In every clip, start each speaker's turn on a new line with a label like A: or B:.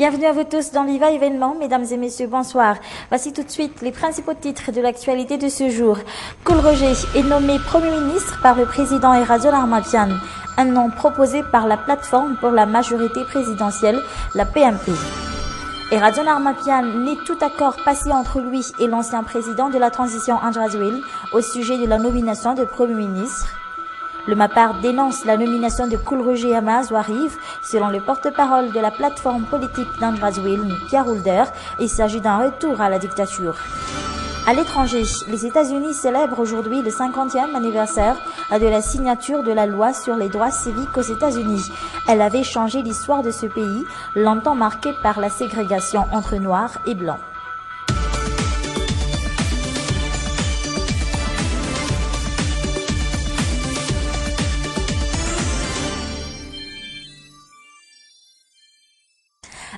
A: Bienvenue à vous tous dans l'IVA événement, mesdames et messieurs, bonsoir. Voici tout de suite les principaux titres de l'actualité de ce jour. Koul Roger est nommé Premier ministre par le président Erajon Armapian, un nom proposé par la plateforme pour la majorité présidentielle, la PMP. Erajon Armapian nie tout accord passé entre lui et l'ancien président de la transition Andrazouil au sujet de la nomination de Premier ministre. Le MAPAR dénonce la nomination de Koul Roger Amaz Ouarif. Selon le porte-parole de la plateforme politique d'Andrazouil, Pierre Houlder, il s'agit d'un retour à la dictature. À l'étranger, les États-Unis célèbrent aujourd'hui le 50e anniversaire de la signature de la loi sur les droits civiques aux États-Unis. Elle avait changé l'histoire de ce pays, longtemps marqué par la ségrégation entre noirs et blancs.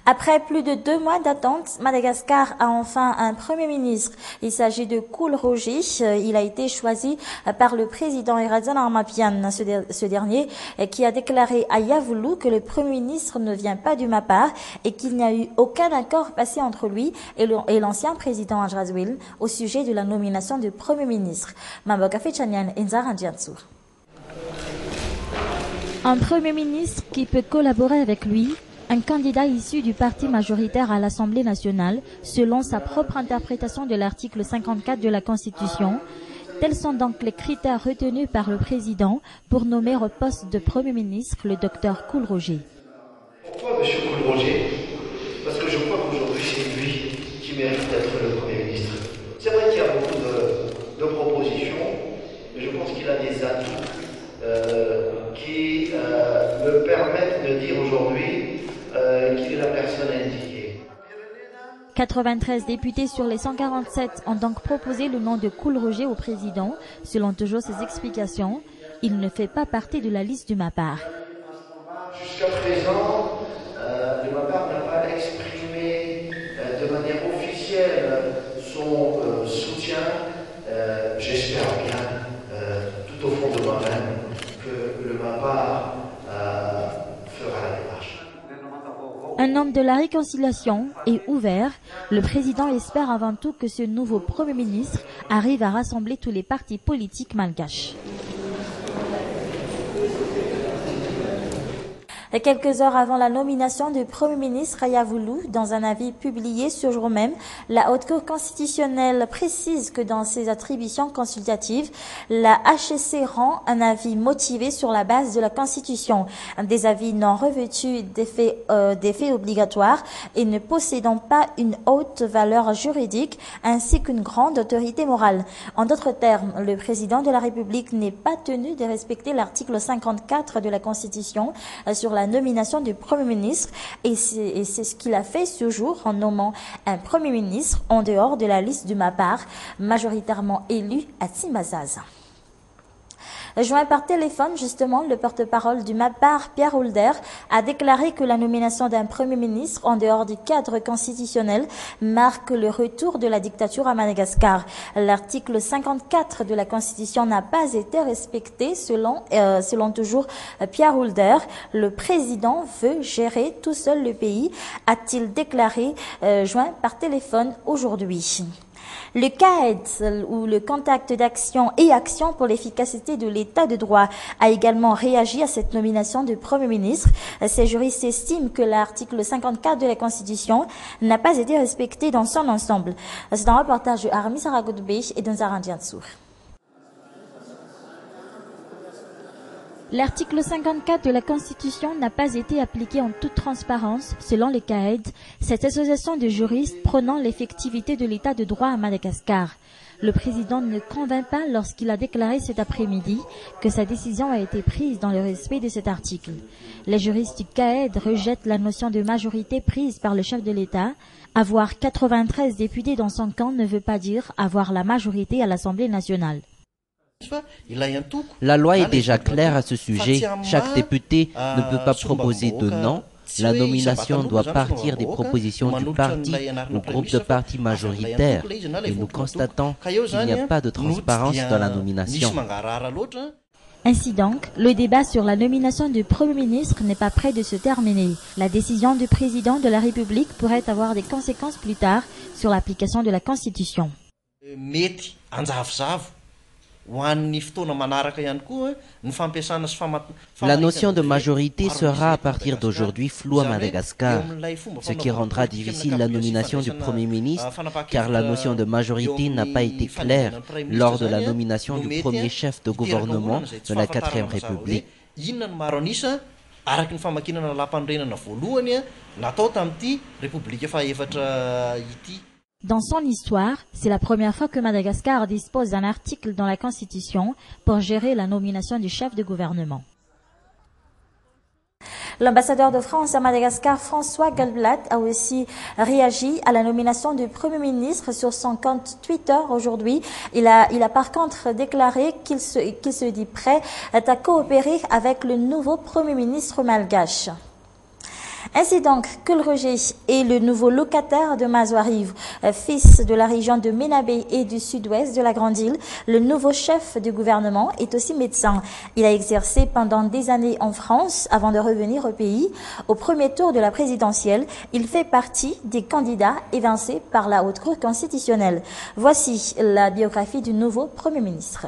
A: Après plus de 2 mois d'attente, Madagascar a enfin un Premier ministre. Il s'agit de Koul Roger. Il a été choisi par le président Erajon Armapian, ce dernier, qui a déclaré à Yavulu que le Premier ministre ne vient pas du MAPAR et qu'il n'y a eu aucun accord passé entre lui et l'ancien président Andrazouil au sujet de la nomination du Premier ministre. Mamboka Fechanian Enzarandiansou. Un Premier ministre qui peut collaborer avec lui, un candidat issu du parti majoritaire à l'Assemblée nationale, selon sa propre interprétation de l'article 54 de la Constitution. Tels sont donc les critères retenus par le président pour nommer au poste de Premier ministre le docteur Koul Roger.
B: Pourquoi M. Koul Roger? Parce que je crois qu'aujourd'hui c'est lui qui mérite d'être le Premier ministre. C'est vrai qu'il y a beaucoup de propositions, mais je pense qu'il a des atouts qui me permettent de dire aujourd'hui qu'il est la personne indiquée.
A: 93 députés sur les 147 ont donc proposé le nom de Koul Roger au président. Selon toujours ses explications, il ne fait pas partie de la liste du MAPAR.
B: Jusqu'à présent, le MAPAR n'a pas exprimé de manière officielle son soutien. J'espère bien, tout au fond de moi-même, que le MAPAR fera la démarche.
A: Un homme de la réconciliation est ouvert. Le président espère avant tout que ce nouveau Premier ministre arrive à rassembler tous les partis politiques malgaches. Et quelques heures avant la nomination du Premier ministre à Yavulu, dans un avis publié ce jour même, la Haute Cour constitutionnelle précise que dans ses attributions consultatives, la HCC rend un avis motivé sur la base de la Constitution. Des avis non revêtus d'effets obligatoires et ne possédant pas une haute valeur juridique ainsi qu'une grande autorité morale. En d'autres termes, le président de la République n'est pas tenu de respecter l'article 54 de la Constitution sur la nomination du Premier ministre et c'est ce qu'il a fait ce jour en nommant un Premier ministre en dehors de la liste du MAPAR, majoritairement élu à Tsimbazaza. Joint par téléphone, justement, le porte-parole du MAPAR, Pierre Houlder, a déclaré que la nomination d'un Premier ministre en dehors du cadre constitutionnel marque le retour de la dictature à Madagascar. L'article 54 de la Constitution n'a pas été respecté selon toujours Pierre Houlder. Le président veut gérer tout seul le pays, a-t-il déclaré, joint par téléphone aujourd'hui. Le CAED, ou le Contact d'action et action pour l'efficacité de l'état de droit, a également réagi à cette nomination de Premier ministre. Ces juristes estiment que l'article 54 de la Constitution n'a pas été respecté dans son ensemble. C'est un reportage de Armi Saragoudbe et d'Unzarandiansou. L'article 54 de la Constitution n'a pas été appliqué en toute transparence, selon le CAED, cette association de juristes prônant l'effectivité de l'état de droit à Madagascar. Le président ne convainc pas lorsqu'il a déclaré cet après-midi que sa décision a été prise dans le respect de cet article. Les juristes du CAED rejettent la notion de majorité prise par le chef de l'État. Avoir 93 députés dans son camp ne veut pas dire avoir la majorité à l'Assemblée nationale.
C: La loi est déjà claire à ce sujet. Chaque député ne peut pas proposer de nom. La nomination doit partir des propositions du parti ou groupe de partis majoritaires. Et nous constatons qu'il n'y a pas de transparence dans la nomination.
A: Ainsi donc, le débat sur la nomination du Premier ministre n'est pas près de se terminer. La décision du président de la République pourrait avoir des conséquences plus tard sur l'application de la Constitution.
C: La notion de majorité sera à partir d'aujourd'hui floue à Madagascar, ce qui rendra difficile la nomination du Premier ministre, car la notion de majorité n'a pas été claire lors de la nomination du premier chef de gouvernement de la 4e République.
A: Dans son histoire, c'est la première fois que Madagascar dispose d'un article dans la Constitution pour gérer la nomination du chef de gouvernement. L'ambassadeur de France à Madagascar, François Goldblatt, a aussi réagi à la nomination du Premier ministre sur son compte Twitter aujourd'hui. Il a par contre déclaré qu'il se dit prêt à coopérer avec le nouveau Premier ministre malgache. Ainsi donc, Kulroger est le nouveau locataire de Mazoarive, fils de la région de Menabé et du sud-ouest de la Grande Île. Le nouveau chef du gouvernement est aussi médecin. Il a exercé pendant des années en France avant de revenir au pays. Au premier tour de la présidentielle, il fait partie des candidats évincés par la Haute Cour constitutionnelle. Voici la biographie du nouveau Premier ministre.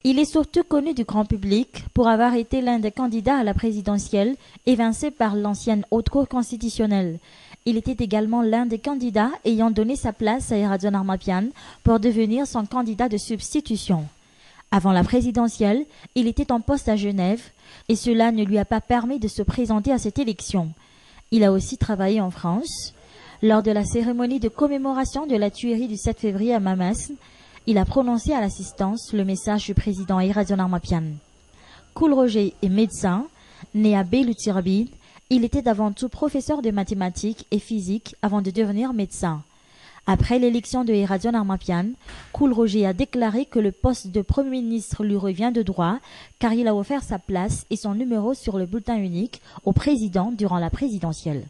A: Il est surtout connu du grand public pour avoir été l'un des candidats à la présidentielle évincé par l'ancienne Haute Cour constitutionnelle. Il était également l'un des candidats ayant donné sa place à Eradjon Armapian pour devenir son candidat de substitution. Avant la présidentielle, il était en poste à Genève et cela ne lui a pas permis de se présenter à cette élection. Il a aussi travaillé en France. Lors de la cérémonie de commémoration de la tuerie du 7 février à Mamasne, il a prononcé à l'assistance le message du président Eradjon Armapian. Kulroger est médecin, né à Belutirabid. Il était avant tout professeur de mathématiques et physique avant de devenir médecin. Après l'élection de Eradjon Armapian, Kulroger a déclaré que le poste de Premier ministre lui revient de droit car il a offert sa place et son numéro sur le bulletin unique au président durant la présidentielle.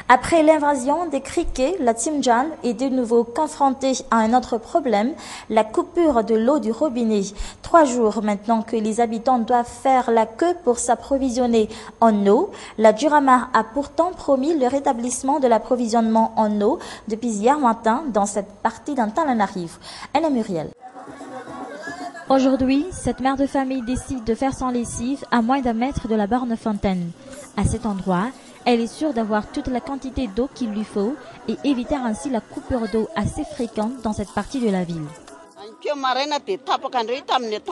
A: Après l'invasion des criquets, la Tsimdjan est de nouveau confrontée à un autre problème, la coupure de l'eau du robinet. 3 jours maintenant que les habitants doivent faire la queue pour s'approvisionner en eau. La Jurama a pourtant promis le rétablissement de l'approvisionnement en eau depuis hier matin dans cette partie d'Antananarivo. Anna Muriel. Aujourd'hui, cette mère de famille décide de faire son lessive à moins d'1 mètre de la borne fontaine. À cet endroit, elle est sûre d'avoir toute la quantité d'eau qu'il lui faut et éviter ainsi la coupure d'eau assez fréquente dans cette partie de la ville.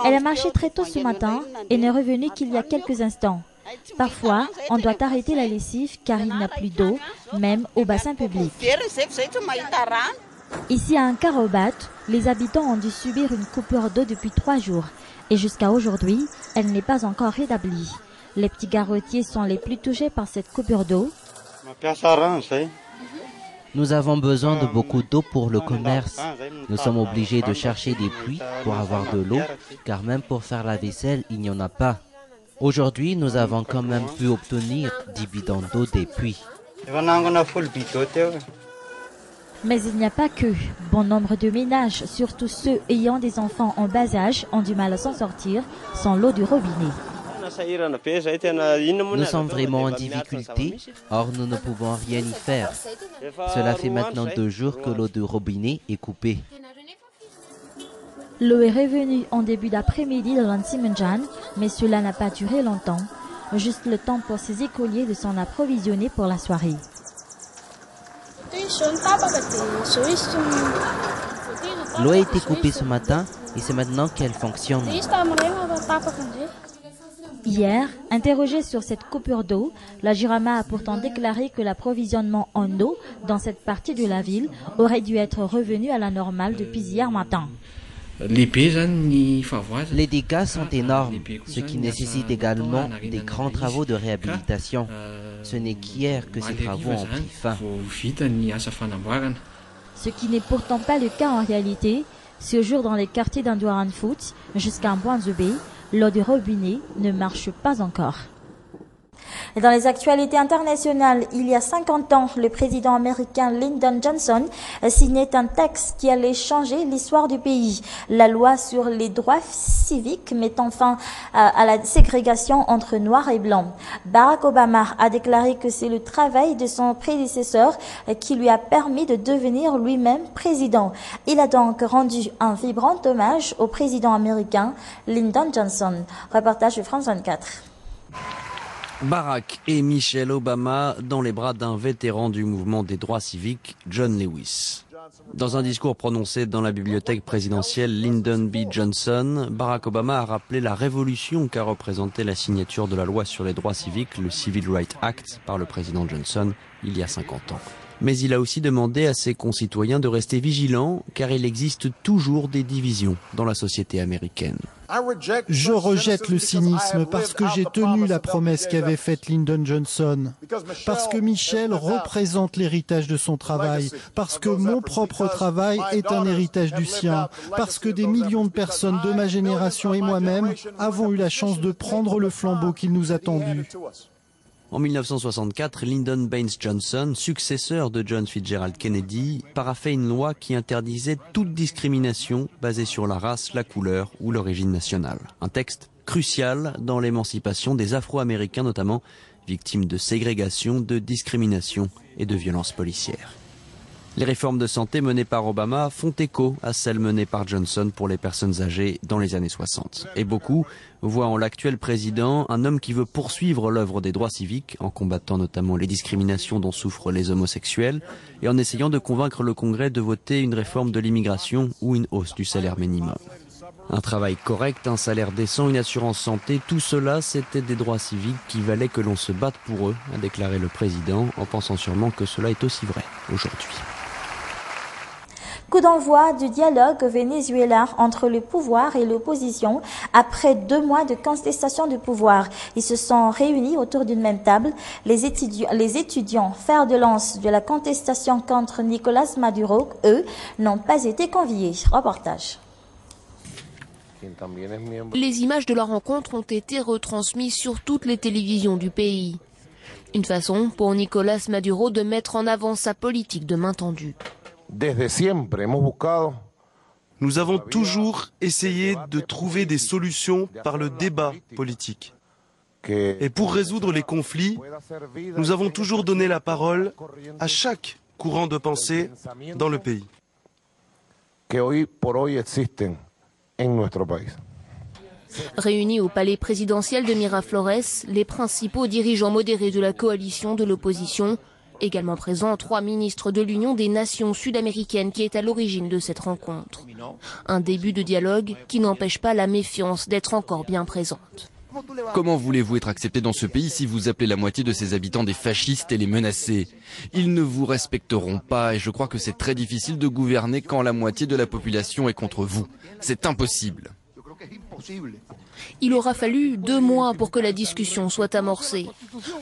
A: Elle a marché très tôt ce matin et n'est revenue qu'il y a quelques instants. Parfois, on doit arrêter la lessive car il n'y a plus d'eau, même au bassin public. Ici à Ankarobat, les habitants ont dû subir une coupure d'eau depuis 3 jours et jusqu'à aujourd'hui, elle n'est pas encore rétablie. Les petits garretiers sont les plus touchés par cette coupure d'eau.
C: Nous avons besoin de beaucoup d'eau pour le commerce. Nous sommes obligés de chercher des puits pour avoir de l'eau, car même pour faire la vaisselle, il n'y en a pas. Aujourd'hui, nous avons quand même pu obtenir 10 bidons d'eau des puits.
A: Mais il n'y a pas que. Bon nombre de ménages, surtout ceux ayant des enfants en bas âge, ont du mal à s'en sortir sans l'eau du robinet.
C: Nous sommes vraiment en difficulté, or nous ne pouvons rien y faire. Cela fait maintenant 2 jours que l'eau du robinet est coupée.
A: L'eau est revenue en début d'après-midi dans l'Antimandjan, mais cela n'a pas duré longtemps. Juste le temps pour ces écoliers de s'en approvisionner pour la soirée.
C: L'eau a été coupée ce matin et c'est maintenant qu'elle fonctionne.
A: Hier, interrogée sur cette coupure d'eau, la Jurama a pourtant déclaré que l'approvisionnement en eau dans cette partie de la ville aurait dû être revenu à la normale depuis hier matin.
C: Les dégâts sont énormes, ce qui nécessite également des grands travaux de réhabilitation. Ce n'est qu'hier que ces travaux ont pris fin.
A: Ce qui n'est pourtant pas le cas en réalité. Ce jour, dans les quartiers d'Andouaranfoot jusqu'à Mbwanzebe, l'eau du robinet ne marche pas encore. Et dans les actualités internationales, il y a 50 ans, le président américain Lyndon Johnson signait un texte qui allait changer l'histoire du pays. La loi sur les droits civiques mettant fin à la ségrégation entre noirs et blancs. Barack Obama a déclaré que c'est le travail de son prédécesseur qui lui a permis de devenir lui-même président. Il a donc rendu un vibrant hommage au président américain Lyndon Johnson. Reportage de France 24.
D: Barack et Michelle Obama dans les bras d'un vétéran du mouvement des droits civiques, John Lewis. Dans un discours prononcé dans la bibliothèque présidentielle Lyndon B. Johnson, Barack Obama a rappelé la révolution qu'a représenté la signature de la loi sur les droits civiques, le Civil Rights Act, par le président Johnson il y a 50 ans. Mais il a aussi demandé à ses concitoyens de rester vigilants car il existe toujours des divisions dans la société américaine.
E: Je rejette le cynisme parce que j'ai tenu la promesse qu'avait faite Lyndon Johnson, parce que Michelle représente l'héritage de son travail, parce que mon propre travail est un héritage du sien, parce que des millions de personnes de ma génération et moi-même avons eu la chance de prendre le flambeau qu'il nous a tendu.
D: En 1964, Lyndon Baines Johnson, successeur de John Fitzgerald Kennedy, paraphait une loi qui interdisait toute discrimination basée sur la race, la couleur ou l'origine nationale. Un texte crucial dans l'émancipation des Afro-Américains notamment, victimes de ségrégation, de discrimination et de violences policières. Les réformes de santé menées par Obama font écho à celles menées par Johnson pour les personnes âgées dans les années 60. Et beaucoup voient en l'actuel président un homme qui veut poursuivre l'œuvre des droits civiques en combattant notamment les discriminations dont souffrent les homosexuels et en essayant de convaincre le Congrès de voter une réforme de l'immigration ou une hausse du salaire minimum. Un travail correct, un salaire décent, une assurance santé, tout cela c'était des droits civiques qui valaient que l'on se batte pour eux, a déclaré le président en pensant sûrement que cela est aussi vrai aujourd'hui.
A: Coup d'envoi du dialogue au Venezuela entre le pouvoir et l'opposition après 2 mois de contestation du pouvoir. Ils se sont réunis autour d'une même table. Les étudiants fer de lance de la contestation contre Nicolas Maduro, eux, n'ont pas été conviés. Reportage.
F: Les images de la rencontre ont été retransmises sur toutes les télévisions du pays. Une façon pour Nicolas Maduro de mettre en avant sa politique de main tendue.
G: Nous avons toujours essayé de trouver des solutions par le débat politique. Et pour résoudre les conflits, nous avons toujours donné la parole à chaque courant de pensée dans le pays.
F: Réunis au palais présidentiel de Miraflores, les principaux dirigeants modérés de la coalition de l'opposition, également présents 3 ministres de l'Union des Nations sud-américaines qui est à l'origine de cette rencontre. Un début de dialogue qui n'empêche pas la méfiance d'être encore bien présente.
H: Comment voulez-vous être accepté dans ce pays si vous appelez la moitié de ses habitants des fascistes et les menacez? Ils ne vous respecteront pas et je crois que c'est très difficile de gouverner quand la moitié de la population est contre vous. C'est impossible.
F: Il aura fallu 2 mois pour que la discussion soit amorcée.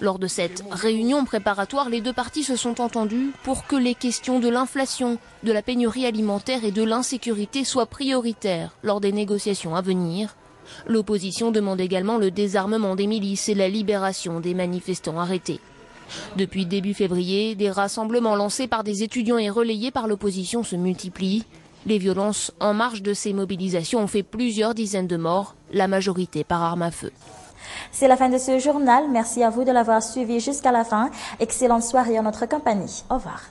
F: Lors de cette réunion préparatoire, les 2 parties se sont entendues pour que les questions de l'inflation, de la pénurie alimentaire et de l'insécurité soient prioritaires lors des négociations à venir. L'opposition demande également le désarmement des milices et la libération des manifestants arrêtés. Depuis début février, des rassemblements lancés par des étudiants et relayés par l'opposition se multiplient. Les violences en marge de ces mobilisations ont fait plusieurs dizaines de morts, la majorité par arme à feu.
A: C'est la fin de ce journal. Merci à vous de l'avoir suivi jusqu'à la fin. Excellente soirée en notre compagnie. Au revoir.